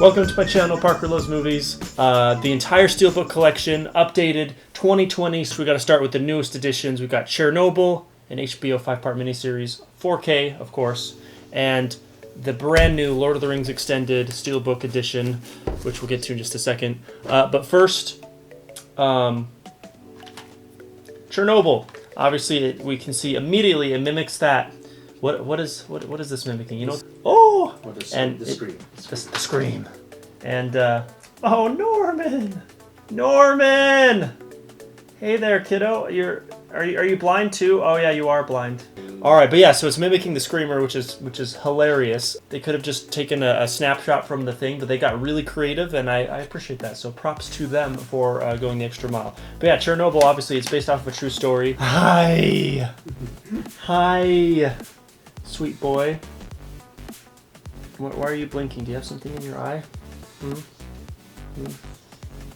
Welcome to my channel, Parker Loves Movies. The entire Steelbook collection, updated 2020, so we got to start with the newest editions. We've got Chernobyl, an HBO 5-part miniseries, 4K, of course, and the brand new Lord of the Rings Extended Steelbook edition, which we'll get to in just a second. But first, Chernobyl. Obviously, we can see immediately it mimics that. What is this mimicking? You know? Oh, and the scream. The scream. And oh, Norman! Hey there, kiddo. Are you blind too? Oh yeah, you are blind. All right, but yeah, so it's mimicking the screamer, which is hilarious. They could have just taken a snapshot from the thing, but they got really creative, and I appreciate that. So props to them for going the extra mile. But yeah, Chernobyl, obviously, it's based off of a true story. Hi, sweet boy. Why are you blinking? Do you have something in your eye? Do you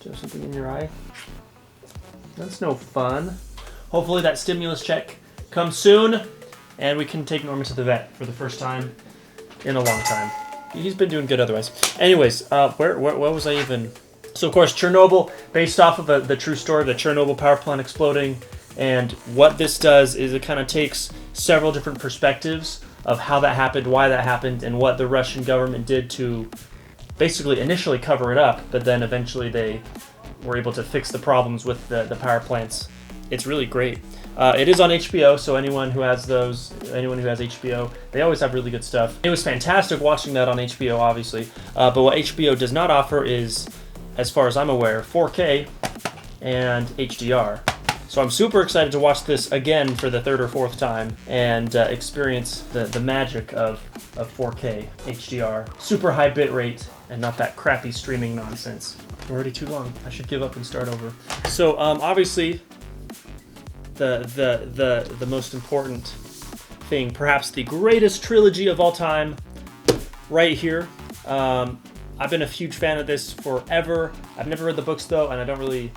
have something in your eye? That's no fun. Hopefully that stimulus check comes soon, and we can take Norman to the vet for the first time in a long time. He's been doing good otherwise. Anyways, where was I even? So of course, Chernobyl, based off of the true story of the Chernobyl power plant exploding, and what this does is it kind of takes several different perspectives of how that happened, why that happened, and what the Russian government did to basically initially cover it up, but then eventually they were able to fix the problems with the power plants. It's really great. It is on HBO, so anyone who has HBO, they always have really good stuff. It was fantastic watching that on HBO, obviously, but what HBO does not offer is, as far as I'm aware, 4K and HDR. So I'm super excited to watch this again for the third or fourth time and experience the magic of 4K HDR. Super high bit rate and not that crappy streaming nonsense. Already too long. I should give up and start over. So obviously the most important thing, perhaps the greatest trilogy of all time, right here. I've been a huge fan of this forever. I've never read the books though, and I don't really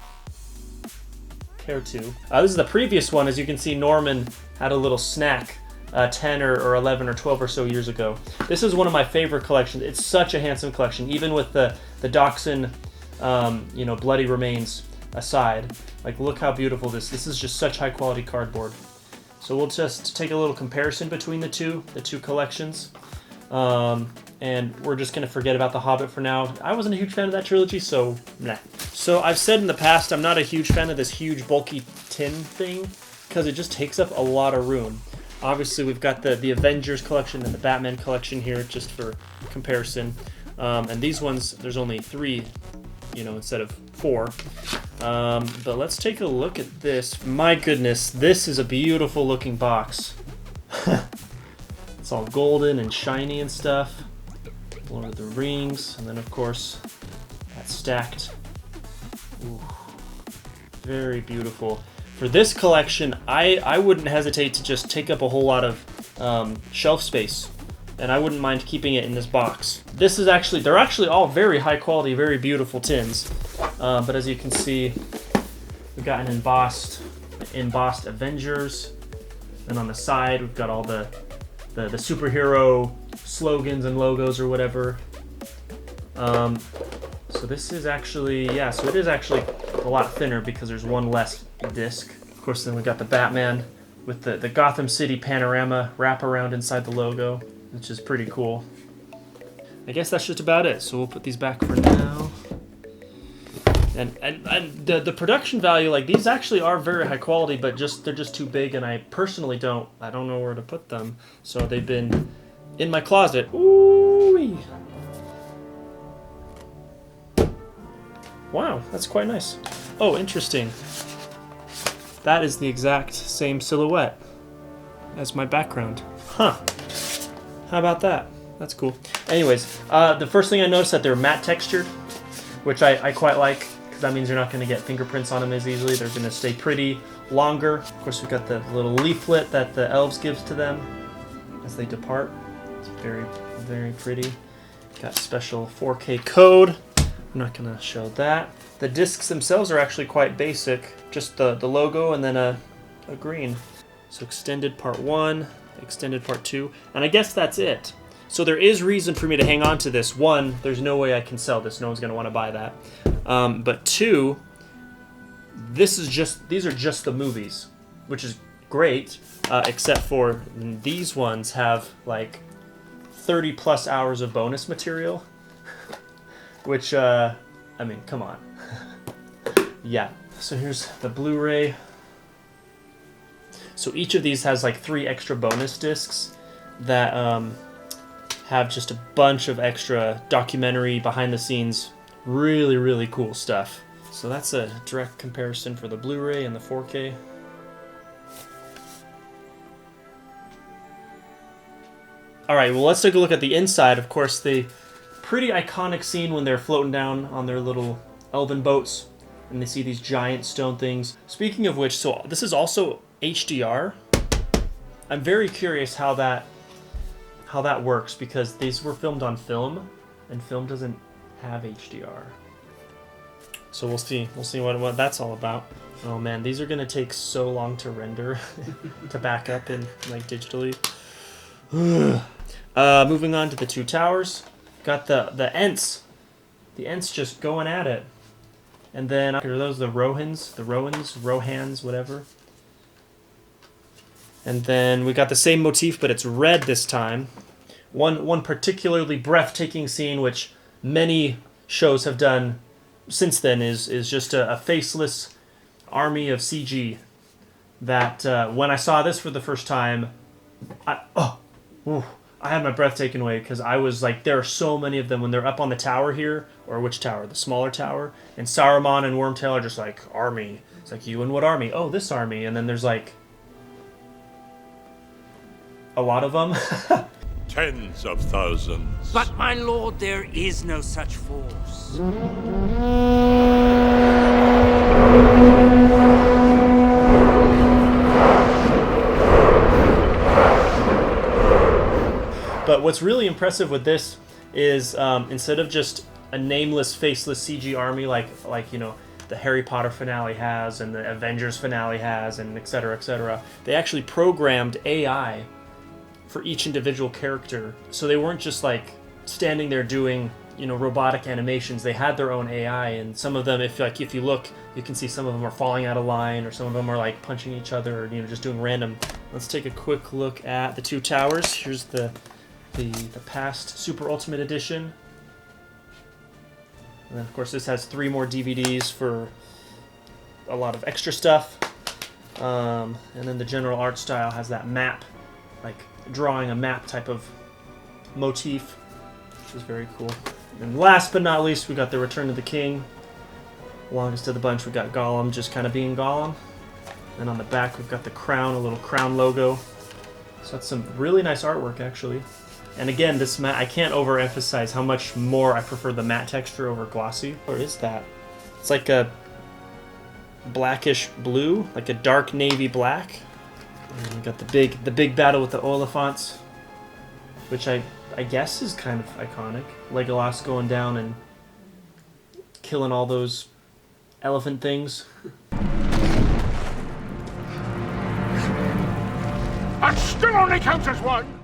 care to. This is the previous one. As you can see, Norman had a little snack 10 or 11 or 12 or so years ago. This is one of my favorite collections. It's such a handsome collection, even with the dachshund, bloody remains aside. Like, look how beautiful this is. Just such high quality cardboard. So we'll just take a little comparison between the two collections. And we're just going to forget about The Hobbit for now. I wasn't a huge fan of that trilogy, so nah. So I've said in the past, I'm not a huge fan of this huge bulky tin thing because it just takes up a lot of room. Obviously, we've got the Avengers collection and the Batman collection here, just for comparison. And these ones, there's only 3, instead of 4. But let's take a look at this. My goodness, this is a beautiful looking box. It's all golden and shiny and stuff. Lord of the Rings, and then of course that's stacked. Ooh, very beautiful. For this collection, I wouldn't hesitate to just take up a whole lot of shelf space, and I wouldn't mind keeping it in this box. They're actually all very high quality, very beautiful tins. But as you can see, we've got an embossed Avengers, and on the side we've got all the superhero slogans and logos or whatever. So this is actually, so it is actually a lot thinner because there's one less disc. Of course, then we got the Batman with the Gotham City panorama wraparound inside the logo, which is pretty cool. I guess that's just about it. So we'll put these back for now. And the production value, like, these actually are very high quality, but they're just too big, and I personally don't know where to put them. So they've been in my closet. Ooh-wee. Wow, that's quite nice. Oh, interesting. That is the exact same silhouette as my background. Huh. How about that? That's cool. Anyways, the first thing I noticed that they're matte textured, which I quite like. That means you're not going to get fingerprints on them as easily. They're going to stay pretty longer. Of course, we've got the little leaflet that the elves gives to them as they depart. It's very, very pretty. Got special 4K code. I'm not going to show that. The discs themselves are actually quite basic. Just the logo and then a green. So extended part 1, extended part 2, and I guess that's it. So there is reason for me to hang on to this. 1, there's no way I can sell this. No one's going to want to buy that. But 2, these are just the movies, which is great, except for these ones have like 30 plus hours of bonus material, which, I mean, come on. Yeah, so here's the Blu-ray. So each of these has like 3 extra bonus discs that have just a bunch of extra documentary, behind-the-scenes, really, really cool stuff. So that's a direct comparison for the Blu-ray and the 4K. Alright, well, let's take a look at the inside. Of course, the pretty iconic scene when they're floating down on their little elven boats and they see these giant stone things. Speaking of which, so this is also HDR. I'm very curious how that works, because these were filmed on film, and film doesn't have HDR. So we'll see what that's all about. Oh man, these are gonna take so long to render, to back up in like digitally. Moving on to the 2 towers. Got the Ents. The Ents just going at it. And then, are those the Rohans, whatever. And then we got the same motif, but it's red this time. One particularly breathtaking scene, which many shows have done since then, is just a faceless army of CG. That when I saw this for the first time, I had my breath taken away, because I was like, there are so many of them when they're up on the tower here, or which tower? The smaller tower. And Saruman and Wormtail are just like, army. It's like, you and what army? Oh, this army. And then there's like a lot of them. Tens of thousands. But my lord, there is no such force. But what's really impressive with this is instead of just a nameless, faceless CG army like you know the Harry Potter finale has and the Avengers finale has, and etc., they actually programmed AI for each individual character. So they weren't just like standing there doing, you know, robotic animations. They had their own AI, and some of them, if you look, you can see some of them are falling out of line, or some of them are like punching each other, or, you know, just doing random. Let's take a quick look at the 2 towers. Here's the past Super Ultimate Edition. And then, of course, this has 3 more DVDs for a lot of extra stuff. And then the general art style has that map, like drawing a map type of motif, which is very cool. And last but not least, we got the Return of the King. Longest of the bunch, we got Gollum just kind of being Gollum. And on the back, we've got the crown, a little crown logo. So that's some really nice artwork, actually. And again, this matte, I can't overemphasize how much more I prefer the matte texture over glossy. Or is that? It's like a blackish blue, like a dark navy black. And we got the big battle with the Oliphants, which I guess is kind of iconic. Legolas going down and killing all those elephant things. That still only counts as one!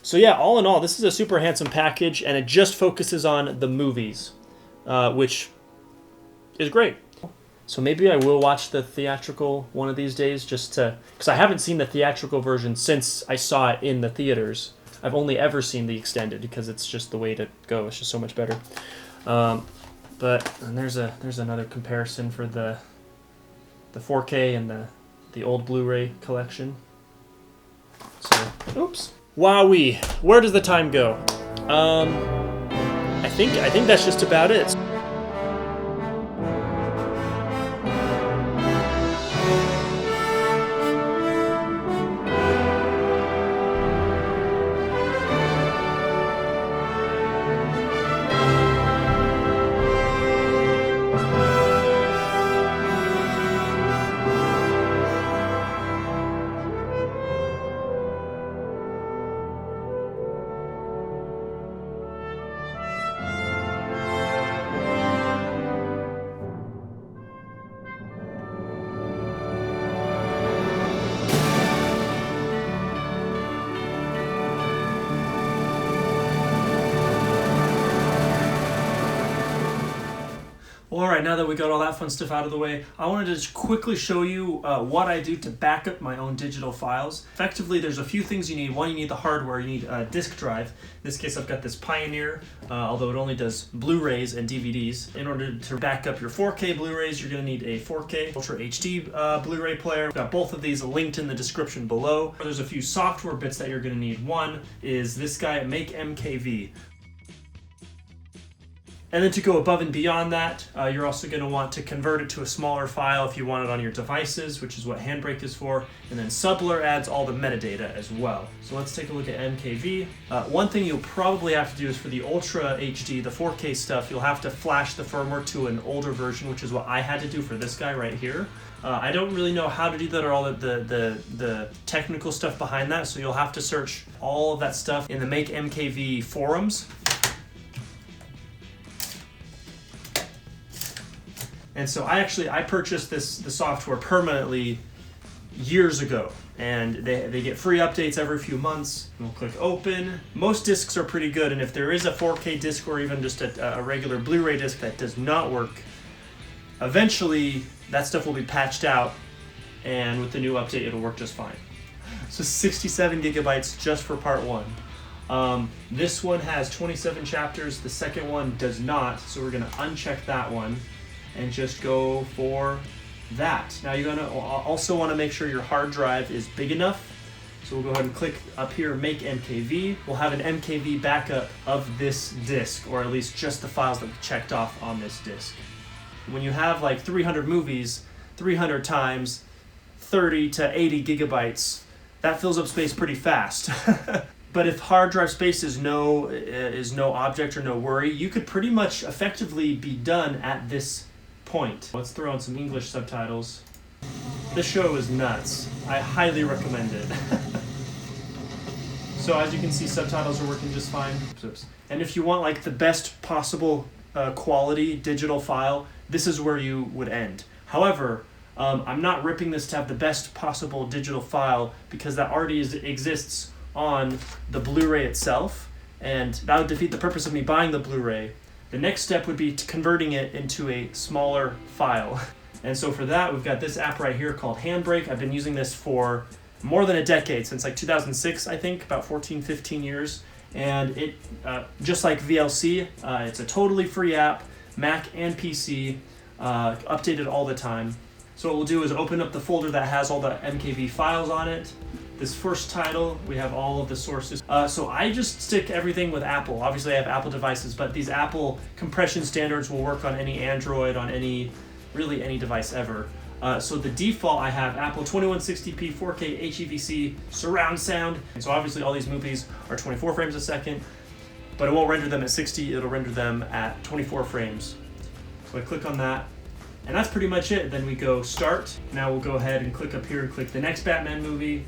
So yeah, all in all, this is a super handsome package, and it just focuses on the movies, which is great. So maybe I will watch the theatrical one of these days, just to, because I haven't seen the theatrical version since I saw it in the theaters. I've only ever seen the extended, because it's just the way to go. It's just so much better. But and there's another comparison for the 4K and the old Blu-ray collection. So, oops. Wowee, where does the time go? I think that's just about it. Well, all right, now that we got all that fun stuff out of the way, I wanted to just quickly show you what I do to back up my own digital files. Effectively, there's a few things you need. One, you need the hardware. You need a disk drive. In this case, I've got this Pioneer, although it only does Blu-rays and DVDs. In order to back up your 4K Blu-rays, you're going to need a 4K Ultra HD Blu-ray player. I've got both of these linked in the description below. There's a few software bits that you're going to need. One is this guy, Make MKV. And then to go above and beyond that, you're also going to want to convert it to a smaller file if you want it on your devices, which is what Handbrake is for. And then Subler adds all the metadata as well. So let's take a look at MKV. One thing you'll probably have to do is for the Ultra HD, the 4K stuff, you'll have to flash the firmware to an older version, which is what I had to do for this guy right here. I don't really know how to do that or all the technical stuff behind that, so you'll have to search all of that stuff in the Make MKV forums. And so I purchased the software permanently years ago, and they get free updates every few months. We'll click open. Most discs are pretty good, and if there is a 4K disc or even just a regular Blu-ray disc that does not work, eventually that stuff will be patched out, and with the new update it'll work just fine. So 67 gigabytes just for part one. This one has 27 chapters, the second one does not, so we're gonna uncheck that one and just go for that. Now you're gonna also want to make sure your hard drive is big enough. So we'll go ahead and click up here, Make MKV. We'll have an MKV backup of this disk, or at least just the files that we checked off on this disk. When you have like 300 movies, 300 times 30 to 80 gigabytes, that fills up space pretty fast. But if hard drive space is no object or no worry, you could pretty much effectively be done at this point. Let's throw in some English subtitles. This show is nuts. I highly recommend it. So as you can see, subtitles are working just fine. Oops. And if you want like the best possible quality digital file, this is where you would end. However, I'm not ripping this to have the best possible digital file because that already exists on the Blu-ray itself, and that would defeat the purpose of me buying the Blu-ray. The next step would be converting it into a smaller file. And so for that, we've got this app right here called Handbrake. I've been using this for more than a decade, since like 2006, I think, about 14, 15 years. And it, just like VLC, it's a totally free app, Mac and PC, updated all the time. So what we'll do is open up the folder that has all the MKV files on it. This first title, we have all of the sources. So I just stick everything with Apple. Obviously I have Apple devices, but these Apple compression standards will work on any Android, on really any device ever. So the default I have Apple 2160p 4K HEVC surround sound. And so obviously all these movies are 24 frames a second, but it won't render them at 60, it'll render them at 24 frames. So I click on that, and that's pretty much it. Then we go start. Now we'll go ahead and click up here and click the next Batman movie.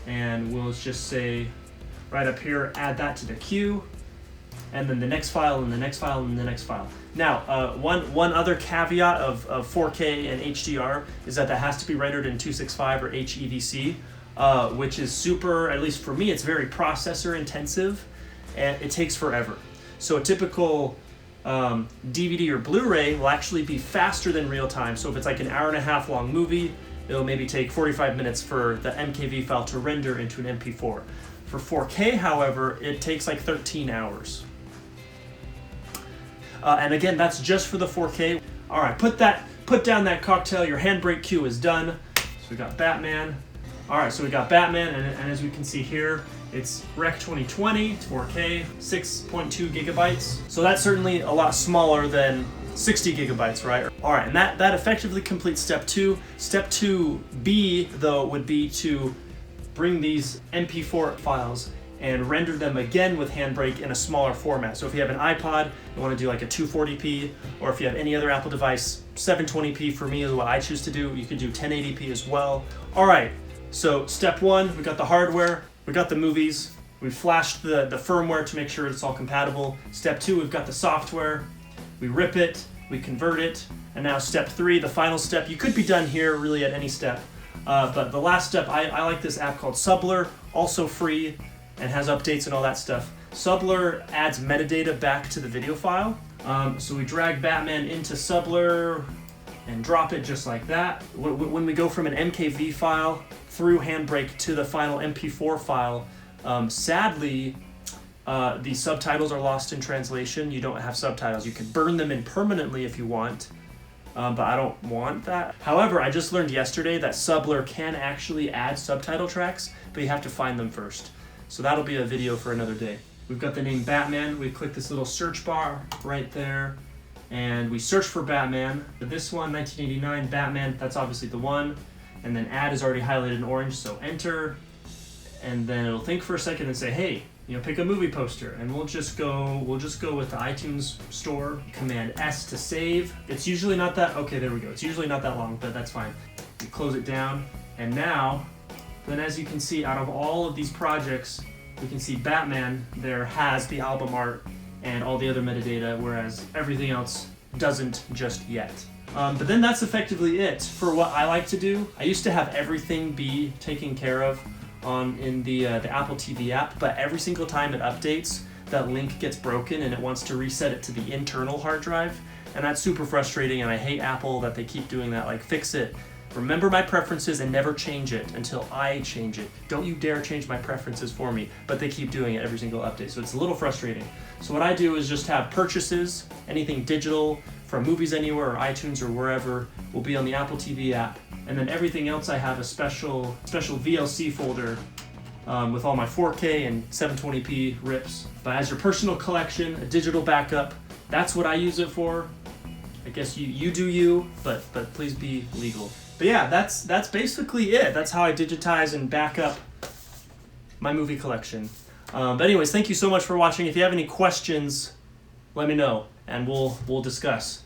And we'll just say right up here, add that to the queue, and then the next file, and the next file, and the next file. Now, one other caveat of 4K and HDR is that has to be rendered in 265 or HEVC, which is super, at least for me, it's very processor intensive, and it takes forever. So a typical DVD or Blu-ray will actually be faster than real time. So if it's like an hour-and-a-half long movie, it'll maybe take 45 minutes for the MKV file to render into an MP4. For 4K, however, it takes like 13 hours. And again, that's just for the 4K. All right, put down that cocktail. Your Handbrake queue is done. So we got Batman. All right, so we got Batman, and as we can see here, it's Rec 2020, it's 4K, 6.2 gigabytes. So that's certainly a lot smaller than 60 gigabytes, right? All right, and that effectively completes step 2. Step 2B, though, would be to bring these MP4 files and render them again with Handbrake in a smaller format. So if you have an iPod, you want to do like a 240p, or if you have any other Apple device, 720p for me is what I choose to do. You could do 1080p as well. All right, so step 1, we got the hardware, we got the movies, we flashed the firmware to make sure it's all compatible. Step 2, we've got the software. We rip it, we convert it, and now step 3, the final step. You could be done here really at any step, but the last step, I like this app called Subler, also free, and has updates and all that stuff. Subler adds metadata back to the video file. So we drag Batman into Subler and drop it just like that. When we go from an MKV file through Handbrake to the final MP4 file, sadly, the subtitles are lost in translation. You don't have subtitles. You can burn them in permanently if you want, but I don't want that. However, I just learned yesterday that Subler can actually add subtitle tracks, but you have to find them first. So that'll be a video for another day. We've got the name Batman. We click this little search bar right there, and we search for Batman. This one, 1989 Batman, that's obviously the one. And then add is already highlighted in orange, so enter. And then it'll think for a second and say, hey, pick a movie poster. And we'll just go with the iTunes store, Command S to save. It's usually not that, okay, there we go. It's usually not that long, but that's fine. We close it down. And now, then as you can see, out of all of these projects, we can see Batman there has the album art and all the other metadata, whereas everything else doesn't just yet. But then that's effectively it for what I like to do. I used to have everything be taken care of in the Apple TV app, but every single time it updates, that link gets broken and it wants to reset it to the internal hard drive, and that's super frustrating, and I hate Apple that they keep doing that. Like, fix it. Remember my preferences and never change it until I change it. Don't you dare change my preferences for me, but they keep doing it every single update, so it's a little frustrating. So what I do is just have purchases, anything digital from Movies Anywhere or iTunes or wherever will be on the Apple TV app, and then everything else I have a special VLC folder with all my 4K and 720p rips. But as your personal collection, a digital backup, that's what I use it for. I guess you do you, but please be legal. But yeah, that's basically it. That's how I digitize and back up my movie collection. But anyways, thank you so much for watching. If you have any questions, let me know, and we'll discuss.